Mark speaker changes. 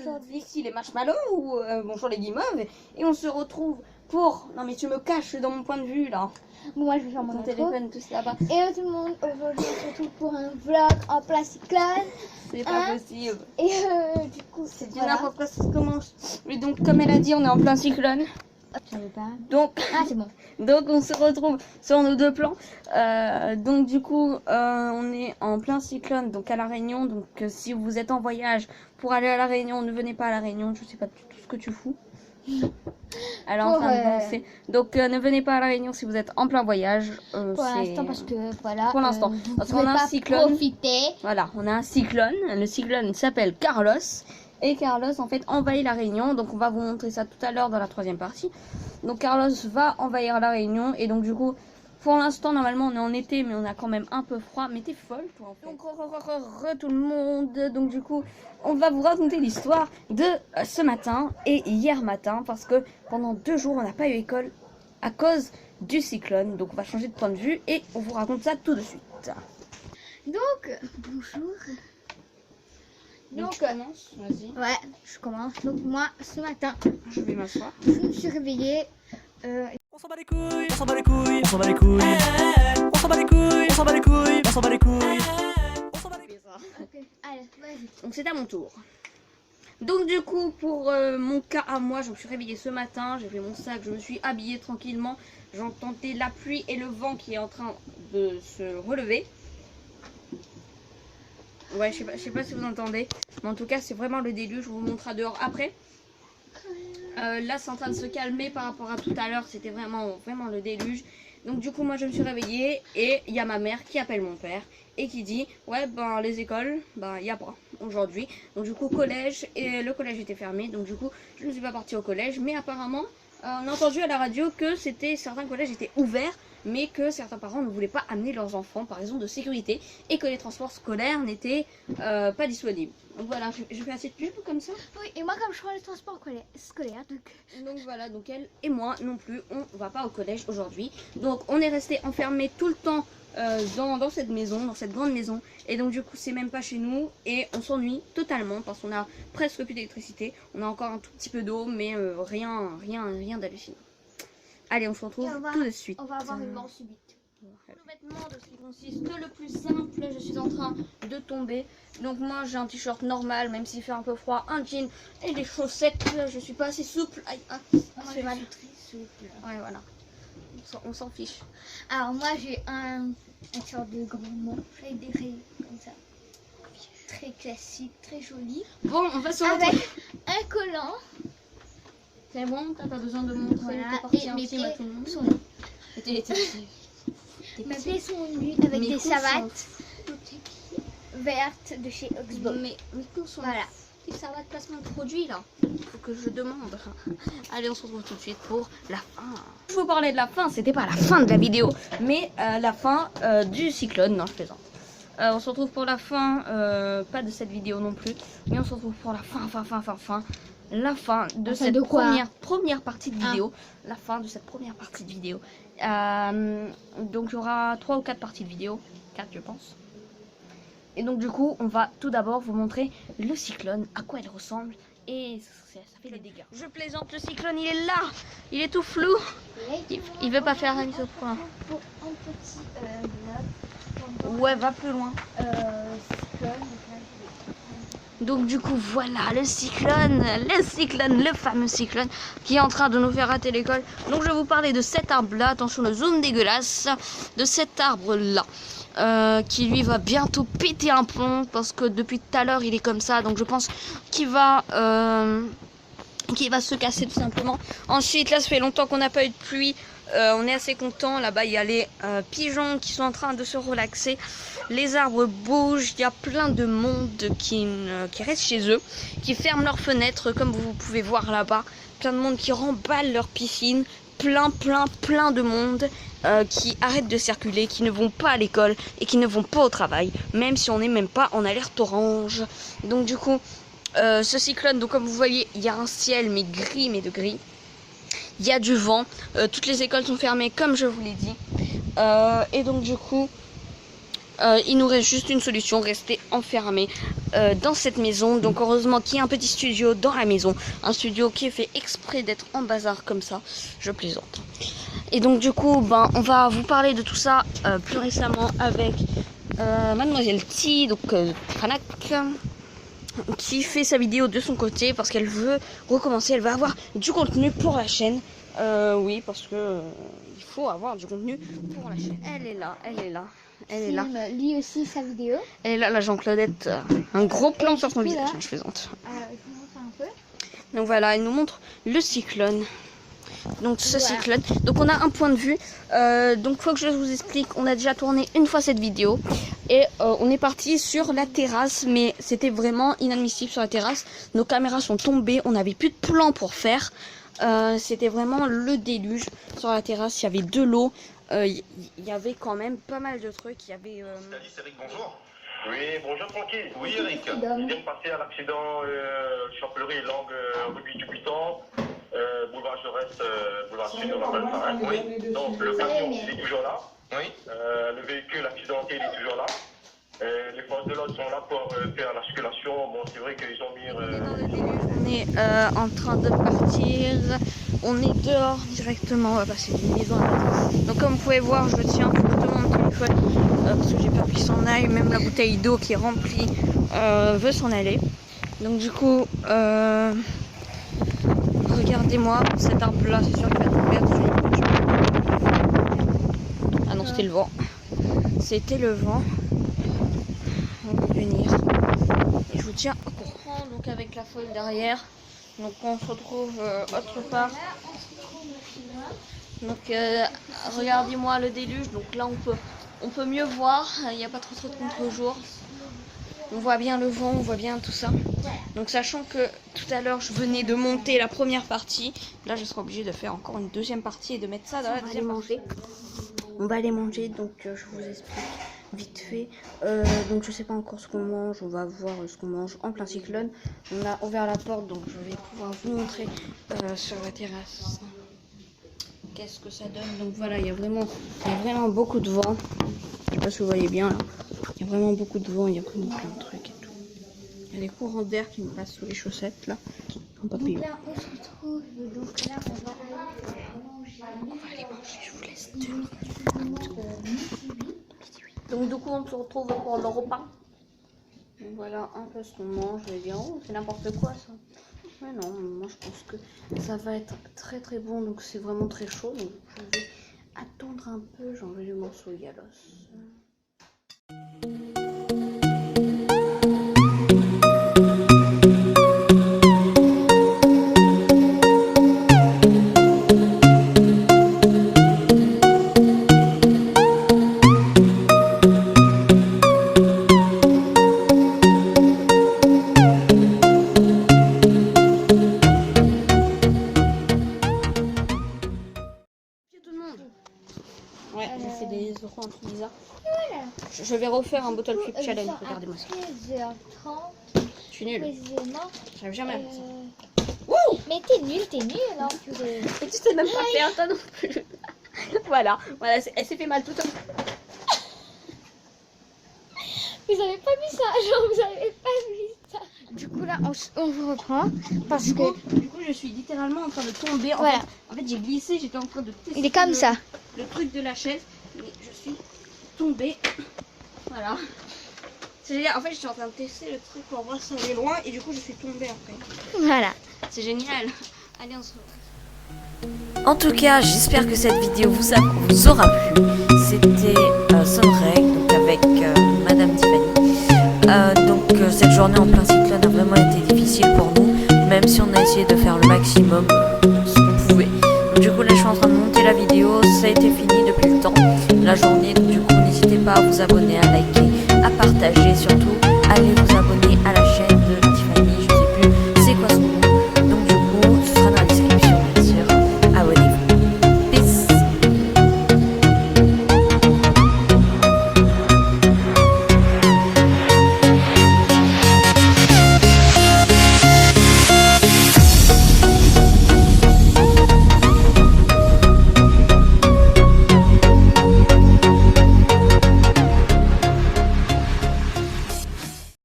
Speaker 1: aujourd'hui. Ici les marshmallows ou bonjour les guimauves. Et on se retrouve pour... Non mais tu me caches dans mon point de vue là.
Speaker 2: Bon, moi je vais faire mon
Speaker 1: Ton
Speaker 2: intro.
Speaker 1: téléphone tout là-bas.
Speaker 2: Et tout le monde, aujourd'hui on se retrouve pour un vlog en plein cyclone.
Speaker 1: C'est pas possible.
Speaker 2: Et du coup
Speaker 1: C'est du
Speaker 2: voilà.
Speaker 1: n'importe quoi, ça commence. Et donc comme elle a dit, on est en plein cyclone.
Speaker 2: Je savais pas.
Speaker 1: Donc,
Speaker 2: Ah c'est bon.
Speaker 1: donc on se retrouve sur nos deux plans. Donc du coup, on est en plein cyclone, donc à La Réunion. Donc si vous êtes en voyage pour aller à La Réunion, ne venez pas à La Réunion. Je sais pas tout ce que tu fous. Elle est en train de danser. Donc ne venez pas à La Réunion si vous êtes en plein voyage.
Speaker 2: Pour l'instant parce que voilà.
Speaker 1: Pour l'instant, parce qu'on a un cyclone.
Speaker 2: Profiter.
Speaker 1: Voilà, on a un cyclone. Le cyclone s'appelle Carlos. Et Carlos en fait envahit La Réunion. Donc on va vous montrer ça tout à l'heure dans la troisième partie. Donc Carlos va envahir La Réunion. Et donc du coup, pour l'instant normalement on est en été, mais on a quand même un peu froid. Mais t'es folle toi en fait. Donc re tout le monde. Donc du coup, on va vous raconter l'histoire de ce matin et hier matin. Parce que pendant 2 jours on n'a pas eu école à cause du cyclone. Donc on va changer de point de vue et on vous raconte ça tout de suite.
Speaker 2: Donc bonjour.
Speaker 1: Donc commence, vas-y.
Speaker 2: Ouais, je commence. Donc moi ce matin,
Speaker 1: Je vais m'asseoir.
Speaker 2: je me suis réveillée.
Speaker 3: On s'en bat les couilles, on s'en bat les couilles, on s'en bat les couilles. On s'en bat les couilles, on s'en bat les couilles, on s'en bat les couilles. On s'en bat les couilles.
Speaker 2: Ok, allez, vas-y.
Speaker 1: Donc c'est à mon tour. Donc du coup pour mon cas à moi, je me suis réveillée ce matin, j'ai fait mon sac, je me suis habillée tranquillement. J'entendais la pluie et le vent qui est en train de se relever. Ouais, je sais pas si vous entendez, mais en tout cas c'est vraiment le déluge. Je vous montrerai dehors après. Là c'est en train de se calmer par rapport à tout à l'heure, c'était vraiment le déluge. Donc du coup moi je me suis réveillée et il y a ma mère qui appelle mon père et qui dit ouais ben les écoles ben il y a pas aujourd'hui. Donc du coup collège, et le collège était fermé, donc du coup je ne suis pas partie au collège, mais apparemment on a entendu à la radio que certains collèges étaient ouverts, mais que certains parents ne voulaient pas amener leurs enfants par raison de sécurité et que les transports scolaires n'étaient pas disponibles. Donc voilà, je fais assez de pub comme ça.
Speaker 2: Oui, et moi comme je prends le transport scolaire,
Speaker 1: Donc voilà, donc elle et moi non plus, on va pas au collège aujourd'hui. Donc on est resté enfermés tout le temps dans cette maison, dans cette grande maison. Et donc du coup c'est même pas chez nous et on s'ennuie totalement parce qu'on a presque plus d'électricité. On a encore un tout petit peu d'eau, mais rien d'hallucinant. Allez, on se retrouve tout de suite.
Speaker 2: on va avoir une mort subite.
Speaker 1: Le vêtement de ce qui consiste le plus simple, je suis en train de tomber. Donc moi j'ai un t-shirt normal, même s'il fait un peu froid, un jean et des chaussettes. Je suis pas assez souple. Aïe, ça fait mal. Ouais, voilà. On s'en fiche.
Speaker 2: Alors moi j'ai une sorte de grand manche avec des rayons comme ça. Très classique, très joli.
Speaker 1: Bon, on va se
Speaker 2: Avec
Speaker 1: retrouver.
Speaker 2: un collant.
Speaker 1: C'est bon, t'as pas besoin de montrer
Speaker 2: Voilà.
Speaker 1: tes parties
Speaker 2: Et mes
Speaker 1: intimes à
Speaker 2: pieds
Speaker 1: tout le monde.
Speaker 2: sont nus. Mes pieds sont nus avec
Speaker 1: Mes
Speaker 2: des
Speaker 1: coups
Speaker 2: savates vertes de chez Oxbow.
Speaker 1: Mais tout sont
Speaker 2: Voilà.
Speaker 1: Et ça va de placement de produit là. Faut que je demande. Allez, on se retrouve tout de suite pour la fin. Je vous parlais de la fin, c'était pas la fin de la vidéo, mais la fin du cyclone. Non, je plaisante. On se retrouve pour la fin, pas de cette vidéo non plus, mais on se retrouve pour la fin. La fin de cette première partie de vidéo. La fin de cette première partie de vidéo. Donc il y aura 3 ou 4 parties de vidéo. 4 je pense. Et donc du coup on va tout d'abord vous montrer le cyclone, à quoi il ressemble. Et ça fait des dégâts. Je plaisante, le cyclone il est là. Il est tout flou. Il veut pas faire un mise au point.
Speaker 2: Pour un petit bloc.
Speaker 1: Ouais, va plus loin. Donc du coup voilà le cyclone, le fameux cyclone qui est en train de nous faire rater l'école. Donc je vais vous parler de cet arbre là, attention le zoom dégueulasse, de cet arbre là qui lui va bientôt péter un plomb parce que depuis tout à l'heure il est comme ça. Donc je pense qu'il va se casser tout simplement. Ensuite là ça fait longtemps qu'on n'a pas eu de pluie. On est assez content. Là-bas il y a les pigeons qui sont en train de se relaxer. Les arbres bougent, il y a plein de monde qui reste chez eux, qui ferment leurs fenêtres comme vous pouvez voir là-bas. Plein de monde qui remballe leur piscine, plein de monde qui arrêtent de circuler, qui ne vont pas à l'école et qui ne vont pas au travail, même si on n'est même pas en alerte orange. Donc du coup, ce cyclone, donc comme vous voyez, il y a un ciel mais de gris. Il y a du vent, toutes les écoles sont fermées comme je vous l'ai dit. Et donc du coup, il nous reste juste une solution, rester enfermé dans cette maison. Donc heureusement qu'il y a un petit studio dans la maison, un studio qui est fait exprès d'être en bazar comme ça, je plaisante. Et donc du coup, on va vous parler de tout ça plus récemment avec Mademoiselle T, donc Franak, qui fait sa vidéo de son côté parce qu'elle veut recommencer, elle va avoir du contenu pour la chaîne. Oui, parce que il faut avoir du contenu pour la chaîne. Elle est là, elle est là, elle est là.
Speaker 2: Lui aussi sa vidéo.
Speaker 1: Elle est là, la Jean-Claudette. Un gros plan sur son visage,
Speaker 2: là.
Speaker 1: je plaisante.
Speaker 2: Je vous montre un peu.
Speaker 1: Donc voilà, elle nous montre le cyclone. Donc ce
Speaker 2: Voilà.
Speaker 1: cyclone. Donc on a un point de vue. Donc faut que je vous explique. On a déjà tourné une fois cette vidéo. Et on est parti sur la terrasse. Mais c'était vraiment inadmissible sur la terrasse. Nos caméras sont tombées. On n'avait plus de plan pour faire. C'était vraiment le déluge sur la terrasse. Il y avait de l'eau. Il y avait quand même pas mal de trucs. Il y avait...
Speaker 4: Alice, Eric, bonjour.
Speaker 5: Oui, bonjour tranquille.
Speaker 4: Oui, Eric.
Speaker 5: Je viens de passer à l'accident Champlery, langue rue du Buisson, boulevard Jaurès, boulevard Sud, on appelle ça. Hein.
Speaker 4: Oui.
Speaker 5: Donc le camion, il est toujours là.
Speaker 4: Oui.
Speaker 5: Le véhicule accidenté, il est toujours là. Les forces de l'ordre sont là pour faire la circulation. Bon, c'est vrai qu'ils ont mis...
Speaker 1: On est en train de partir. On est dehors directement. On va passer d'une maison à l'autre. Donc comme vous pouvez voir, je tiens fortement mon téléphone parce que j'ai peur qu'il s'en aille. Même la bouteille d'eau qui est remplie veut s'en aller. Donc du coup, regardez-moi cet arbre-là. C'est sûr qu'il va tomber. Ah non, c'était le vent. C'était le vent. On va venir. Et je vous tiens au courant. Donc avec la folle derrière. Donc on se retrouve autre part. Donc regardez-moi le déluge. Donc là on peut mieux voir. Il n'y a pas trop de contre-jour. On voit bien le vent, on voit bien tout ça. Donc sachant que tout à l'heure je venais de monter la première partie. Là je serai obligée de faire encore une deuxième partie et de mettre ça dans la deuxième partie. On va aller manger. Donc je vous explique vite fait. Donc je sais pas encore ce qu'on mange. On va voir ce qu'on mange en plein cyclone. On a ouvert la porte, donc je vais pouvoir vous montrer sur la terrasse qu'est-ce que ça donne. Donc voilà, il y a vraiment beaucoup de vent. Je sais pas si vous voyez bien là. Il y a vraiment beaucoup de vent, il y a vraiment plein de trucs et tout. Il y a des courants d'air qui me passent sous les chaussettes là. En papillon.
Speaker 2: Donc là on se retrouve. Donc là on va
Speaker 1: aller manger, je vous laisse 2 minutes. Donc du coup on se retrouve pour le repas. Donc voilà un peu ce qu'on mange. Je vais dire oh c'est n'importe quoi ça. Mais non, moi je pense que ça va être très bon. Donc c'est vraiment très chaud. Donc je vais attendre un peu. J'ai enlevé le morceau galos. Ouais, j'ai fait des euros un truc bizarre.
Speaker 2: Voilà.
Speaker 1: Je vais refaire un bottle flip challenge. Regardez-moi ça.
Speaker 2: 13h30
Speaker 1: Je suis nulle.
Speaker 2: précisément.
Speaker 1: J'arrive jamais à faire ça.
Speaker 2: Mais t'es nul hein, purée.
Speaker 1: Et tu sais même pas faire toi non plus. voilà, elle s'est fait mal tout le temps.
Speaker 2: Vous avez pas vu ça, genre vous avez pas vu ça. Du coup là on vous reprend parce
Speaker 1: Du
Speaker 2: que
Speaker 1: coup, je suis littéralement en train de tomber.
Speaker 2: Voilà.
Speaker 1: En fait j'ai glissé, j'étais en train de tester
Speaker 2: il est comme ça.
Speaker 1: le truc de la chaise. Mais je suis tombée. Voilà. C'est génial. En fait j'étais en train de tester le truc pour voir si on est loin. Et du coup je suis tombée après.
Speaker 2: Voilà.
Speaker 1: C'est génial. Allez on se retrouve.
Speaker 6: En tout cas, j'espère que cette vidéo vous aura plu. C'était Sunreg, donc avec Madame Tiffany. Cette journée en plein cyclone a vraiment été difficile pour nous, même si on a essayé de faire le maximum ce qu'on pouvait. Donc, du coup, là, je suis en train de monter la vidéo. Ça a été fini depuis le temps, la journée. Donc, du coup, n'hésitez pas à vous abonner, à liker, à partager.